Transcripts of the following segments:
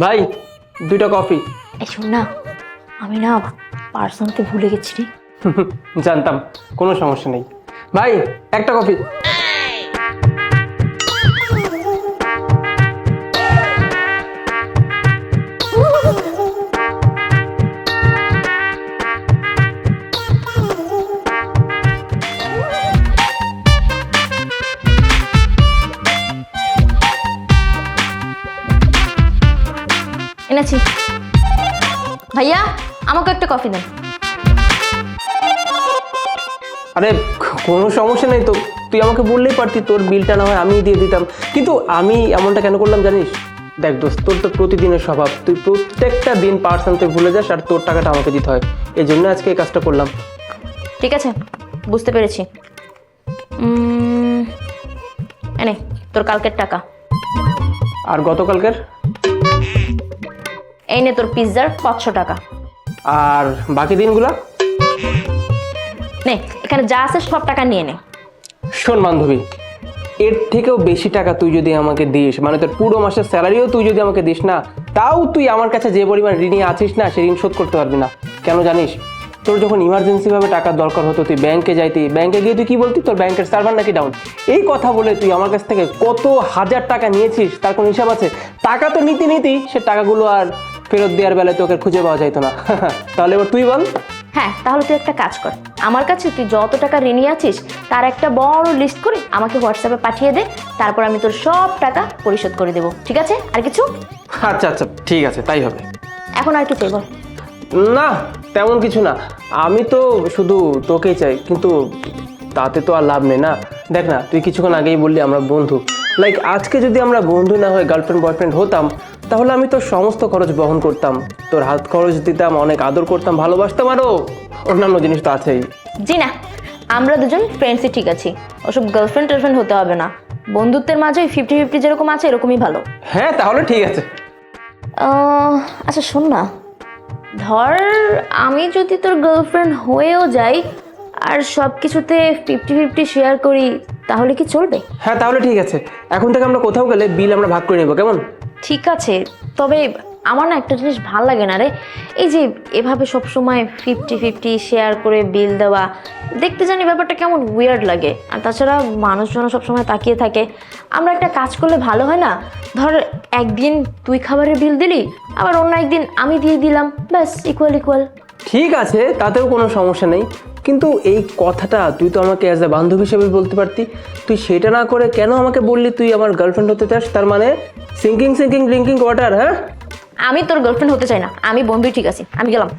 ভাই, 2টা কফি। এই শোন না, আমি না পার্স আনতে ভুলে গেছি রে। জানতাম, কোনো সমস্যা নেই। ভাই, একটা কফি। এনেছি। ভাইয়া, আমাকে একটা কফি দেন। আরে কোনো সমস্যা নেই তো, তুই আমাকে বললেই পারতি, তোর বিলটা না হয় আমি দিয়ে দিতাম। কিন্তু আমি এমনটা কেন করলাম জানিস? দেখ দোস্ত, তোর তো প্রতিদিনের স্বভাব, তুই প্রত্যেকটা দিন পার্স আনতে ভুলে যাস আর তোর টাকাটা আমাকে দিতে হয়। এই জন্য আজকে এই কাজটা করলাম। ঠিক আছে, বুঝতে পেরেছি। এনে তোর কালকের টাকা। আর গতকালকের? এই নে তোর পিৎজার 500 টাকা। আর বাকি দিনগুলা? নে, এখানে যা আছে সব টাকা নিয়ে নে। শোন বান্ধবী, এর থেকেও বেশি টাকা তুই যদি আমাকে দিস, মানে তোর পুরো মাসের স্যালারিও তুই যদি আমাকে দিস না, তাও তুই আমার কাছে যে পরিমাণ ঋণী আছিস না, সে ঋণ শোধ করতে পারবি না। কেন জানিস? তোর যখন ইমার্জেন্সিভাবে টাকার দরকার হতো, তুই ব্যাংকে যাইতি, ব্যাংকে গিয়ে তুই কি বলতি? তোর ব্যাংকের সার্ভার নাকি ডাউন। এই কথা বলে তুই আমার কাছ থেকে কত হাজার টাকা নিয়েছিস, তার কোনো হিসাব আছে? টাকা তো নিতি, সে টাকাগুলো আর ফেরত দেওয়ার বেলায় তোকে খুঁজে পাওয়া যাইতো না। তাহলে এবার তুই বল। হ্যাঁ, তাহলে তুই একটা কাজ কর, আমার কাছে তুই যত টাকা ঋণী আছিস তার একটা বড় লিস্ট করে আমাকে হোয়াটসঅ্যাপে পাঠিয়ে দে, তারপর আমি তোর সব টাকা পরিশোধ করে দেবো। ঠিক আছে? আর কিছু? আচ্ছা আচ্ছা, ঠিক আছে, তাই হবে। এখন আর কি চাই বল? না, তেমন কিছু না। আমি তো শুধু তোকেই চাই, কিন্তু তাতে তো আর লাভ নেই না। দেখ না, তুই কিছুক্ষণ আগেই বললি আমরা বন্ধু। লাইক আজকে যদি আমরা বন্ধু না হয়ে গার্লফ্রেন্ড বয়ফ্রেন্ড হতাম, তাহলে আমি তোর সমস্ত খরচ বহন করতাম, তোর হাত খরচ দিতাম, অনেক আদর করতাম, ভালোবাসতাম, আরও অন্যান্য জিনিস তো আছেই। জি না, আমরা দুজন ফ্রেন্ডসই ঠিক আছি, ওসব গার্লফ্রেন্ড টার্লফ্রেন্ড হতে হবে না। বন্ধুত্বের মাঝে 50-50 যেরকম আছে এরকমই ভালো। হ্যাঁ, তাহলে ঠিক আছে। আচ্ছা শোন না, ধর আমি যদি তোর গার্লফ্রেন্ড হয়েও যাই আর সব কিছুতে 50-50 শেয়ার করি, তাহলে কি চলবে? হ্যাঁ, তাহলে ঠিক আছে। এখন থেকে আমরা কোথাও গেলে বিল আমরা ভাগ করে নেবো, কেমন? ঠিক আছে, তবে আমার না একটা জিনিস ভাল লাগে না রে, এই যে এভাবে সবসময় 50-50 শেয়ার করে বিল দেওয়া, দেখতে জানি ব্যাপারটা কেমন উইয়ার্ড লাগে। আর তাছাড়া মানুষজন সবসময় তাকিয়ে থাকে। আমরা একটা কাজ করলে ভালো হয় না? ধর একদিন তুই খাবারের বিল দিলি, আবার অন্য একদিন আমি দিয়ে দিলাম, ব্যাস ইকুয়াল ইকুয়াল। ঠিক আছে, তাতেও কোনো সমস্যা নেই, কিন্তু এই কথাটা তুই তো আমাকে অ্যাজ এ বান্ধবী হিসেবে বলতে পারতি। তুই সেটা না করে কেন আমাকে বললি তুই আমার গার্লফ্রেন্ড হতে চাস? তার মানে সিঙ্কিং ড্রিঙ্কিং ওয়াটার। হ্যাঁ, আমি তোর গার্লফ্রেন্ড হতে চাই না, আমি বন্ধুই ঠিক আছি, আমি গেলাম।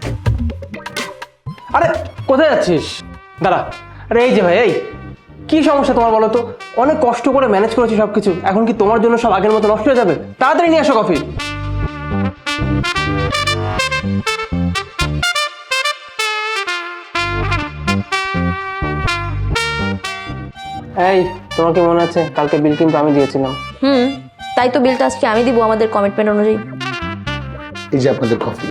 আরে কোথায় যাচ্ছিস? দাঁড়া। আরে এই যে ভাই, এই কি সমস্যা তোমার বলো তো? অনেক কষ্ট করে ম্যানেজ করেছি সব কিছু, এখন কি তোমার জন্য সব আগের মতো নষ্ট হয়ে যাবে? তাড়াতাড়ি নিয়ে আসো কফি। এই, তোমার কি মনে আছে কালকে বিল কিন্তু আমি দিয়েছিলাম? তাই তো বিলটা আজকে আমি দিব আমাদের কমিটমেন্ট অনুযায়ী। এই যে আপনাদের কফি।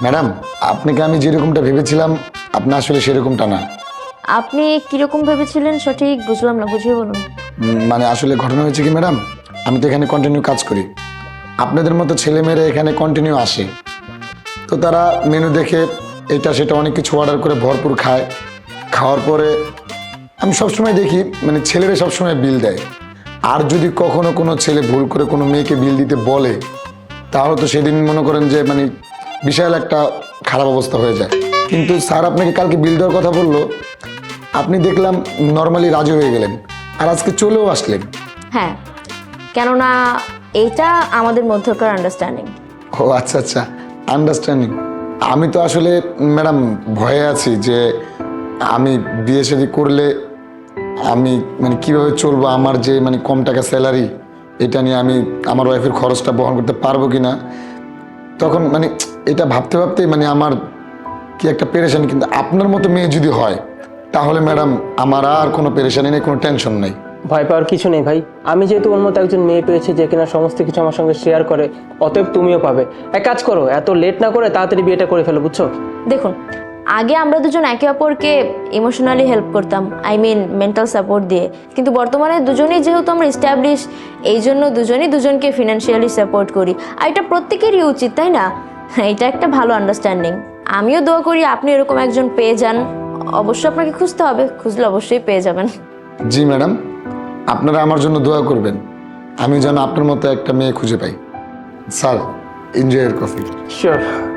ম্যাডাম, আপনাকে আমি যেরকমটা ভেবেছিলাম আপনি আসলে সেরকমটা না। আপনি কিরকম ভেবেছিলেন সঠিক বুঝলাম না, বুঝিয়ে বলুন। মানে আসলে ঘটনা হয়েছে কি ম্যাডাম, আমি তো এখানে কন্টিনিউ কাজ করি, আপনাদের মতো ছেলেমেয়েরা এখানে কন্টিনিউ আসে, তো তারা মেনু দেখে এটা সেটা অনেক কিছু অর্ডার করে ভরপুর খায়। খাওয়ার পরে আমি সবসময় দেখি মানে ছেলেরা সবসময় বিল দেয়, আর যদি কখনো কোনো ছেলে ভুল করে কোনো মেয়েকে বিল দিতে বলে, তাহলে তো সেদিন মনে করেন যে মানে বিশাল একটা খারাপ অবস্থা হয়ে যায়। কিন্তু স্যার আপনাকে কালকে বিল দেওয়ার কথা বললো, আপনি দেখলাম নর্মালি রাজি হয়ে গেলেন, আর আজকে চলেও আসলেন। হ্যাঁ, কেননা এইটা আমাদের মধ্যকার আন্ডারস্ট্যান্ডিং। ও আচ্ছা আচ্ছা, আন্ডারস্ট্যান্ডিং। আমি তো আসলে ম্যাডাম ভয়ে আছি যে আমি বিয়ে শাদী করলে আমি মানে কিভাবে চলবো, আমার যে মানে কম টাকা স্যালারি, এটা নিয়ে আমি আমার ওয়াইফের খরচটা বহন করতে পারবো কি না। তখন মানে এটা ভাবতে ভাবতেই মানে আমার কি একটা পেরেশানি। কিন্তু আপনার মতো মেয়ে যদি হয় তাহলে ম্যাডাম আমার আর কোনো পেরেশানি নেই, কোনো টেনশন নেই। ভয় পাওয়ার কিছু নেই ভাই, আমি যেহেতু ওর মতো একজন মেয়ে পেয়েছি যে কিনা সমস্ত কিছু আমার সঙ্গে শেয়ার করে, অতএব তুমিও পাবে। এক কাজ করো, এত লেট না করে তাড়াতাড়ি বিয়েটা করে ফেলো, বুঝছো? দেখুন, আগে আমরা দুজন একে অপরকে ইমোশনালি হেল্প করতাম, আই মিন মেন্টাল সাপোর্ট দিয়ে, কিন্তু বর্তমানে দুজনেই যেহেতু আমরা এস্টাবলিশ, এই জন্য দুজনেই দুজনকে ফিনান্সিয়ালি সাপোর্ট করি। আর এটা প্রত্যেকেরই উচিত, তাই না? এটা একটা ভালো আন্ডারস্ট্যান্ডিং। আমিও দোয়া করি আপনি এরকম একজন পেয়ে যান। অবশ্যই আপনাকে খুঁজতে হবে, খুঁজলে অবশ্যই পেয়ে যাবেন। জি ম্যাডাম, আপনারা আমার জন্য দোয়া করবেন, আমি যেন আপনার মতো একটা মেয়ে খুঁজে পাই। স্যার, এনজয় এর কফি। শিওর।